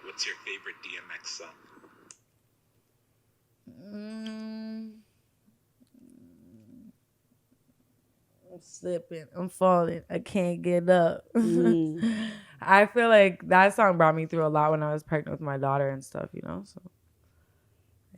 What's your favorite DMX song? I'm slipping. I'm falling. I can't get up. I feel like that song brought me through a lot when I was pregnant with my daughter and stuff, you know? So,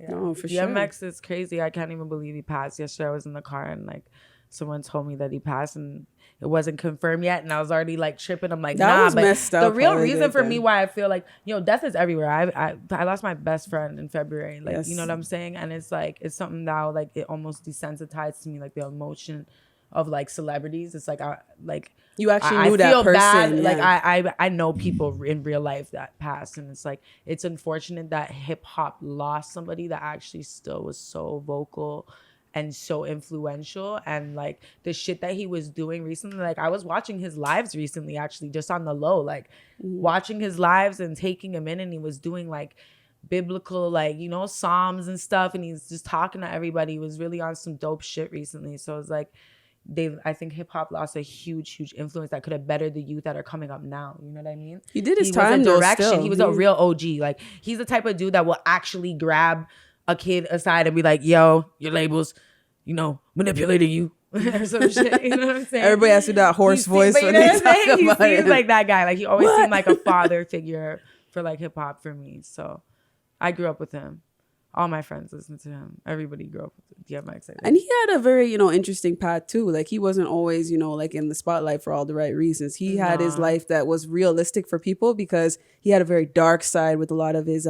yeah. No, for DMX sure. is crazy. I can't even believe he passed. Yesterday I was in the car and like someone told me that he passed and it wasn't confirmed yet. And I was already like tripping. I'm like, That nah. was But messed the up real how they reason did for that. me why I feel like, death is everywhere. I lost my best friend in February. Like, Yes. you know what I'm saying? And it's like, it's something that like, it almost desensitized to me, like the emotion of like celebrities. It's like, You actually I knew that feel person. bad. Yeah. Like I know people in real life that passed, and it's like it's unfortunate that hip hop lost somebody that actually still was so vocal and so influential, and like the shit that he was doing recently. Like I was watching his lives recently, actually, just on the low, like watching his lives and taking him in, and he was doing like biblical, like, you know, psalms and stuff, and he's just talking to everybody. He was really on some dope shit recently. So it's like I think hip hop lost a huge influence that could have bettered the youth that are coming up now. You know what I mean? He did his He time, was a though, direction. still. He was a real OG. Like he's the type of dude that will actually grab a kid aside and be like, "Yo, your labels, you know, manipulating you." Or some shit. You know what I'm saying? Everybody has to do that hoarse voice but you when know they what I'm saying? talk He about seems it. like that guy. Like he always What? seemed like a father figure for like hip hop for me. So I grew up with him. All my friends listen to him. Everybody grew up with DMX. And he had a very, interesting path too. Like he wasn't always, like in the spotlight for all the right reasons. He had his life that was realistic for people because he had a very dark side with a lot of his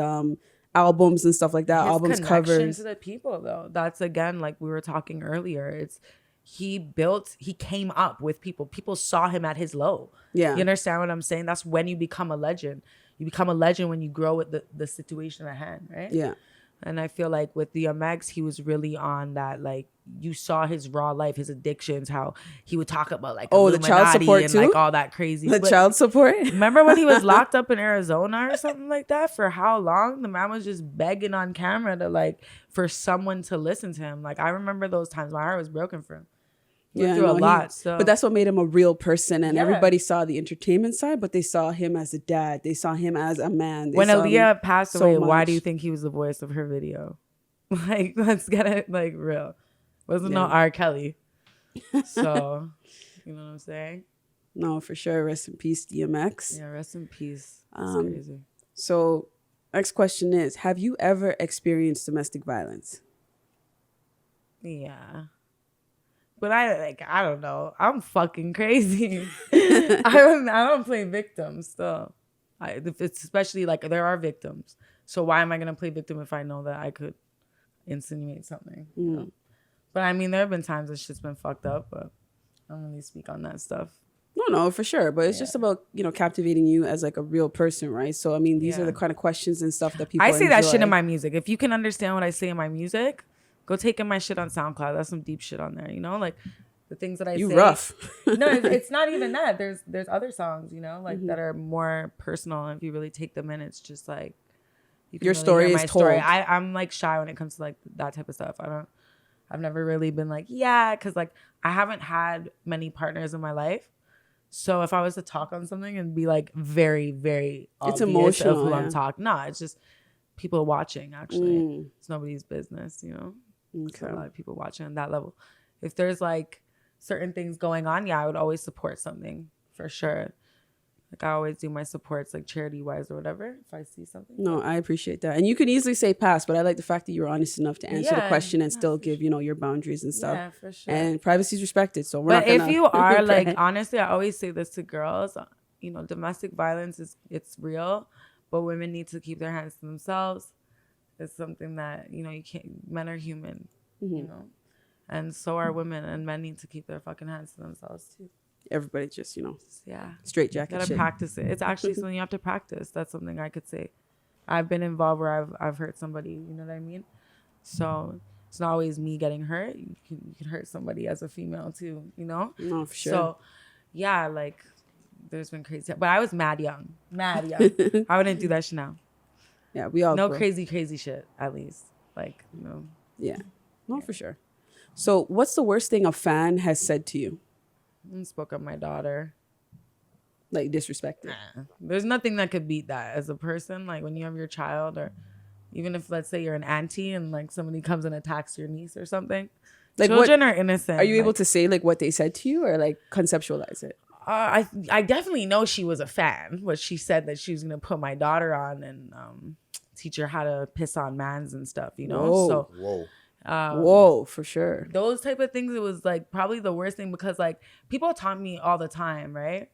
albums and stuff like that. His albums connection covers to the people, though. That's again, like we were talking earlier. He came up with people. People saw him at his low. Yeah. You understand what I'm saying? That's when you become a legend. You become a legend when you grow with the situation at hand, right? Yeah. And I feel like with DMX, he was really on that, like, you saw his raw life, his addictions, how he would talk about, like, the child support and, too? like, all that crazy. The But child support. remember when he was locked up in Arizona or something like that? For how long? The man was just begging on camera to, like, for someone to listen to him. Like, I remember those times. My heart was broken for him. He went through a lot. But that's what made him a real person. And Yeah. everybody saw the entertainment side, but they saw him as a dad. They saw him as a man. When Aaliyah passed so away, why much. do you think he was the voice of her video? Like, let's get it, like, real. Wasn't no R. Kelly. So, you know what I'm saying? No, for sure. Rest in peace, DMX. Yeah, rest in peace. That's crazy. So, next question is, have you ever experienced domestic violence? Yeah. But I don't know. I'm fucking crazy. I don't play victims still. It's especially like there are victims. So why am I gonna play victim if I know that I could insinuate something? You know? But I mean, there have been times that shit's been fucked up, but I don't really speak on that stuff. No, for sure. But it's just about, captivating you as like a real person, right? So, I mean, these are the kind of questions and stuff that people I say that shit in enjoy. my music. If you can understand what I say in my music, go take in my shit on SoundCloud. That's some deep shit on there, you know? Like the things that I say. You rough. No, it's not even that. There's other songs, you know, like that are more personal. If you really take them in, it's just like you can Your really story hear is my told. story. I'm like shy when it comes to like that type of stuff. I've never really been like, because like I haven't had many partners in my life. So if I was to talk on something and be like very, very It's obvious emotional, of who yeah. I'm talking, no, it's just people watching. Actually, it's nobody's business, you know. Okay. So a lot of people watching on that level. If there's like certain things going on, I would always support something for sure. Like I always do my supports like charity wise or whatever if I see something. No, I appreciate that. And you can easily say pass, but I like the fact that you're honest enough to answer the question and still give, your boundaries and stuff. Yeah, for sure. And privacy is respected. So we're But not gonna if you are like, honestly, I always say this to girls, domestic violence it's real, but women need to keep their hands to themselves. It's something that, you can't, men are human, and so are women, and men need to keep their fucking hands to themselves too. Everybody just, Yeah. straight jacket Gotta shit. practice it. It's actually something you have to practice. That's something I could say. I've been involved where I've hurt somebody, you know what I mean? So it's not always me getting hurt. You can hurt somebody as a female too, you know? No, for sure. So yeah, like there's been crazy, but I was mad young. I wouldn't do that shit now. Yeah, we all No grow. crazy shit, at least. Like, Yeah. No, for sure. So what's the worst thing a fan has said to you? I spoke up my daughter. like disrespected. There's nothing that could beat that as a person. Like when you have your child, or even if let's say you're an auntie and like somebody comes and attacks your niece or something. Like children are innocent. Are you able to say like what they said to you, or like conceptualize it? I definitely know she was a fan. What she said that she was gonna put my daughter on and teach her how to piss on mans and stuff. You know. Whoa. Whoa, for sure. Those type of things. It was like probably the worst thing because like people taunt me all the time, right?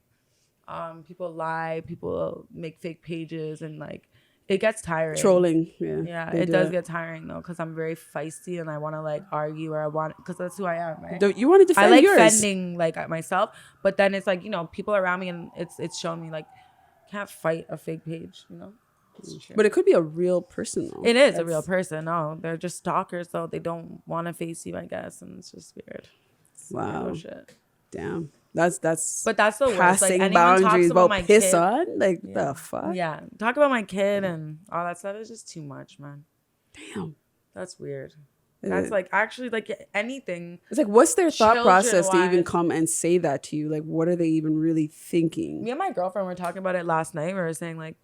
People lie, people make fake pages, and like it gets tiring. Trolling, yeah, it does get tiring though, because I'm very feisty and I want to like argue, or I want, because that's who I am. Right? You want to defend yours. I like defending like myself, but then it's like, you know, people around me, and it's shown me like can't fight a fake page, you know. But it could be a real person though. It is a real person. No, they're just stalkers though. They don't want to face you, I guess, and it's just weird. Wow. Shit. Damn. That's but that's the worst. Passing like, boundaries about my piss kid, on, like the fuck. Yeah, talk about my kid and all that stuff is just too much, man. Damn, that's weird. That's like actually like anything. It's like, what's their thought process to even come and say that to you? Like, what are they even really thinking? Me and my girlfriend were talking about it last night. We were saying like,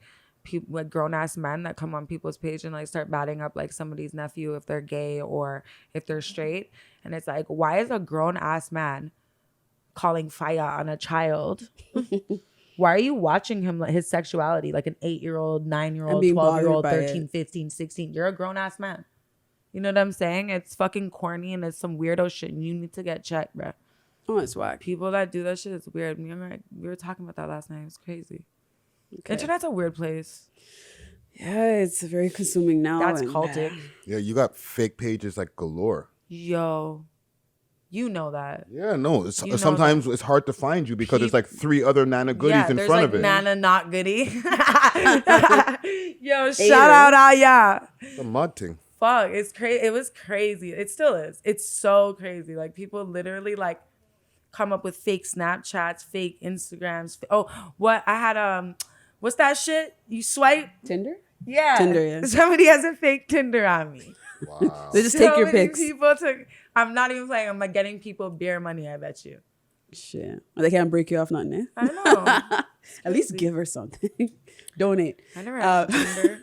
people like grown ass men that come on people's page and like start batting up like somebody's nephew if they're gay or if they're straight, and it's like, why is a grown ass man calling fire on a child? Why are you watching him, like his sexuality, like an 8-year-old, 9-year-old, 12-year-old, 13, 15, 16? You're a grown-ass man. You know what I'm saying? It's fucking corny and it's some weirdo shit, and you need to get checked, bro. Oh, it's whack. People that do that shit is weird. We were talking about that last night. It was crazy. Okay. Internet's a weird place. Yeah, it's very consuming now. That's cultic. Yeah, you got fake pages like galore. Yo. You know that. Yeah, no. Sometimes it's hard to find you because there's like 3 other Nanna Goodies in front of it. Nanna not Goodie. Yo, shout out Aya. It's a mud thing. Fuck, it's crazy. It was crazy. It still is. It's so crazy. Like people literally like come up with fake Snapchats, fake Instagrams. What I had what's that shit? You swipe Tinder? Yeah. Tinder, yeah. Somebody has a fake Tinder on me. Wow. They just take your pics. I'm not even playing. I'm like getting people beer money, I bet you. Shit. They can't break you off nothing, eh? I know. At least give her something. Donate. I never had Tinder.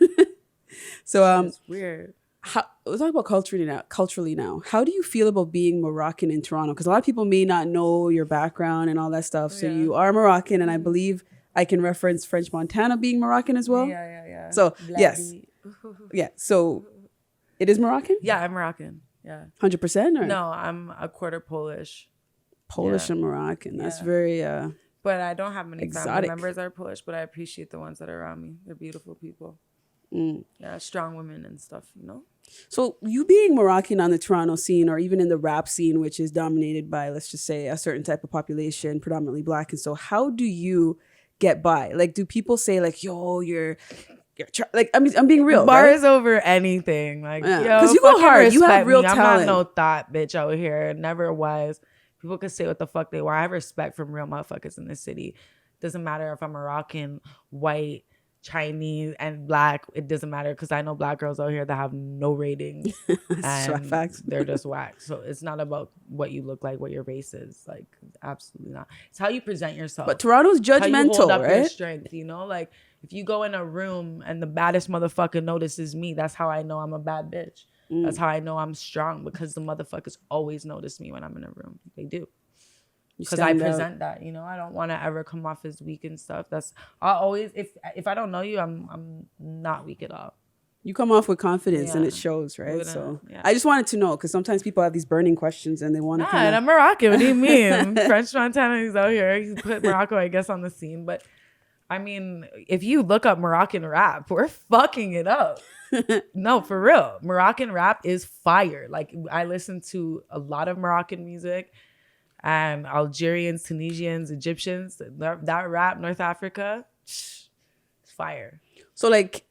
So it's weird. We'll talk about culturally now. How do you feel about being Moroccan in Toronto? Because a lot of people may not know your background and all that stuff. So you are Moroccan, and I believe I can reference French Montana being Moroccan as well. Yeah. So yes. Yeah. So it is Moroccan? Yeah, I'm Moroccan. Yeah. 100%? Or? No, I'm a quarter Polish. Polish and Moroccan. That's very but I don't have many exotic. family members that are Polish, but I appreciate the ones that are around me. They're beautiful people. Yeah, strong women and stuff, you know? So you being Moroccan on the Toronto scene, or even in the rap scene, which is dominated by, let's just say, a certain type of population, predominantly Black. And so how do you get by? Like, do people say like, yo, you're like, I mean, I'm being real. Bars over anything. Like, yo, because you go hard. You have real talent. I'm not no thought bitch out here. Never was. People can say what the fuck they want. I have respect from real motherfuckers in this city. Doesn't matter if I'm Moroccan, white, Chinese, and Black. It doesn't matter, because I know Black girls out here that have no ratings. And facts. They're just whack. So it's not about what you look like, what your race is. Like, absolutely not. It's how you present yourself. But Toronto's judgmental, how you hold up right? your strength, you know? Like, if you go in a room and the baddest motherfucker notices me, that's how I know I'm a bad bitch. That's how I know I'm strong, because the motherfuckers always notice me when I'm in a room. They do. Because I present that, you know. I don't want to ever come off as weak and stuff. I always, if I don't know you, I'm not weak at all. You come off with confidence and it shows, right? So I just wanted to know, because sometimes people have these burning questions and they want to. And I'm Moroccan. What do you mean? French Montana is out here. He put Morocco, I guess, on the scene. But I mean, if you look up Moroccan rap, we're fucking it up. No, for real. Moroccan rap is fire. Like, I listen to a lot of Moroccan music, and Algerians, Tunisians, Egyptians. That rap, North Africa, it's fire. So, like,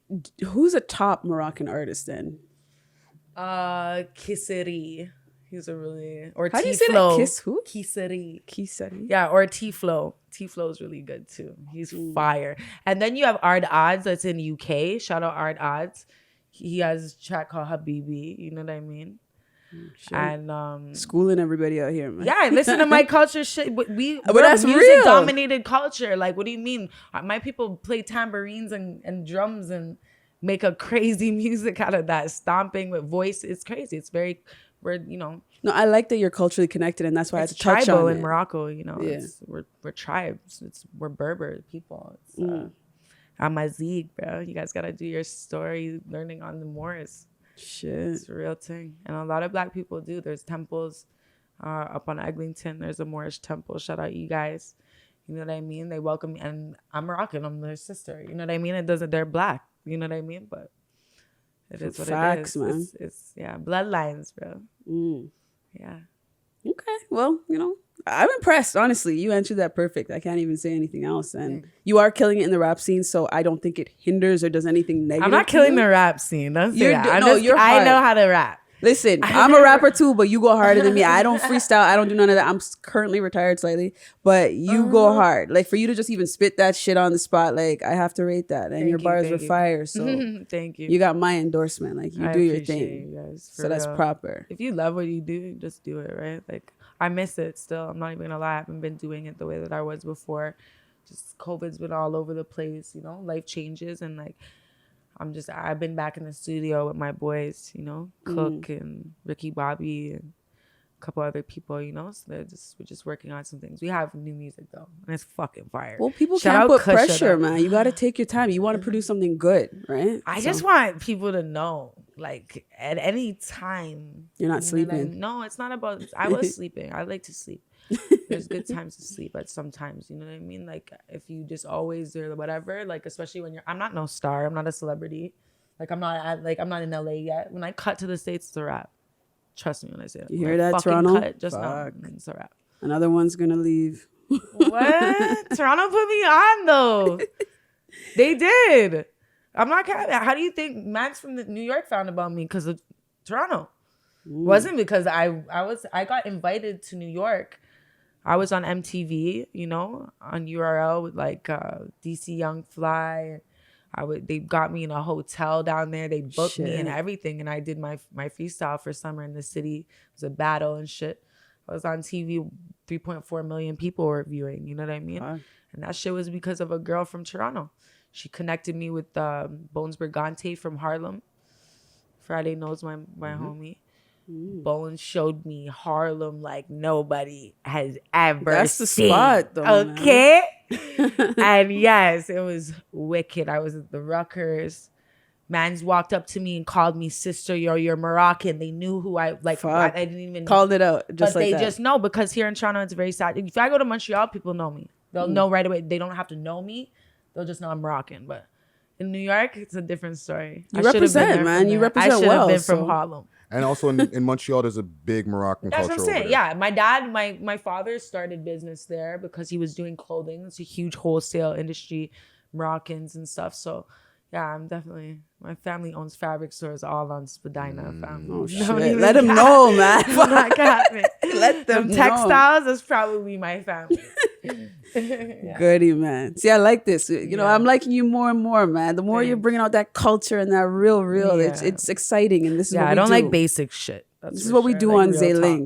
who's a top Moroccan artist then? Kisseri. He's a really, or how do you say that? Kiss who? Kisseri. Yeah, or T-Flow. T-Flow is really good too. He's fire. And then you have Ard Odds, that's in UK. Shout out Ard Odds. He has a track called Habibi. You know what I mean? Sure. And schooling everybody out here, man. yeah, listen to my culture shit. But that's music real. dominated culture. Like, what do you mean? My people play tambourines and drums and make a crazy music out of that, stomping with voice. It's crazy. It's very, No, I like that you're culturally connected, and that's why I had to touch tribal on in it. Morocco. Yeah. We're tribes. We're Berber people. It's, Allizae, bro. You guys gotta do your story learning on the Moors. Shit. It's a real thing. And a lot of Black people do. There's temples up on Eglinton. There's a Moorish temple. Shout out you guys. You know what I mean? They welcome me. And I'm Moroccan. I'm their sister. You know what I mean? It doesn't, they're Black. You know what I mean? But it is what Facts, it is. man. It's bloodlines, bro. Yeah. Okay. Well, I'm impressed, honestly. You answered that perfect. I can't even say anything else. And you are killing it in the rap scene, so I don't think it hinders or does anything negative. I'm not killing the rap scene. Don't say that. I I know how to rap. Listen, I'm a rapper too, but you go harder than me. I don't freestyle. I don't do none of that. I'm currently retired slightly, but you go hard. Like, for you to just even spit that shit on the spot, like, I have to rate that. And your bars were fire. So thank you. You got my endorsement. Like, you do your thing. You guys, so that's proper. If you love what you do, just do it, right? Like, I miss it still. I'm not even gonna lie. I haven't been doing it the way that I was before. Just COVID's been all over the place, life changes, and like, I've been back in the studio with my boys, Cook and Ricky Bobby and a couple other people, so we're just working on some things. We have new music though, and it's fucking fire. Well, people can't put pressure, man. You got to take your time. You want to produce something good, right? I just want people to know, like, at any time. You're not sleeping. No, it's not about, I was sleeping. I like to sleep. There's good times to sleep, but sometimes, you know what I mean? Like, if you just always or whatever, like, especially when I'm not no star, I'm not a celebrity. Like, I'm not in LA yet. When I cut to the States, it's a wrap. Trust me when I say that. You hear that, Toronto? Cut just now, it's a wrap. Another one's gonna leave. What? Toronto put me on though. They did. I'm not kidding. How do you think Max from New York found about me? Because of Toronto. Wasn't because I got invited to New York. I was on MTV, on URL with like DC Young Fly. They got me in a hotel down there. They booked me and everything, and I did my freestyle for summer in the city. It was a battle and shit. I was on TV. 3.4 million people were viewing. You know what I mean? And that shit was because of a girl from Toronto. She connected me with Bones Brigante from Harlem. Friday knows my homie. Bones showed me Harlem like nobody has ever That's the seen. spot, though. Okay. And yes, it was wicked. I was at the Ruckers. Mans walked up to me and called me sister. You're Moroccan. They knew who I like. I didn't even called it out. Just but like they that. just know, because here in Toronto it's very sad. If I go to Montreal, people know me. They'll know right away. They don't have to know me. They'll just know I'm Moroccan. But in New York, it's a different story. You represent, man. You represent well. I should have been from Harlem. And also in Montreal, there's a big Moroccan culture. That's what I'm saying. Yeah, my dad, my father started business there because he was doing clothing. It's a huge wholesale industry, Moroccans and stuff. So yeah, I'm definitely, my family owns fabric stores all on Spadina. Family. Oh shit! Let them know, man. Let them know. Textiles is probably my family. Yeah. Goodie, man. See, I like this. I'm liking you more and more, man. The more you're bringing out that culture and that real, it's exciting. And this is what we do. I don't like basic shit. This is what we do on Zay Link.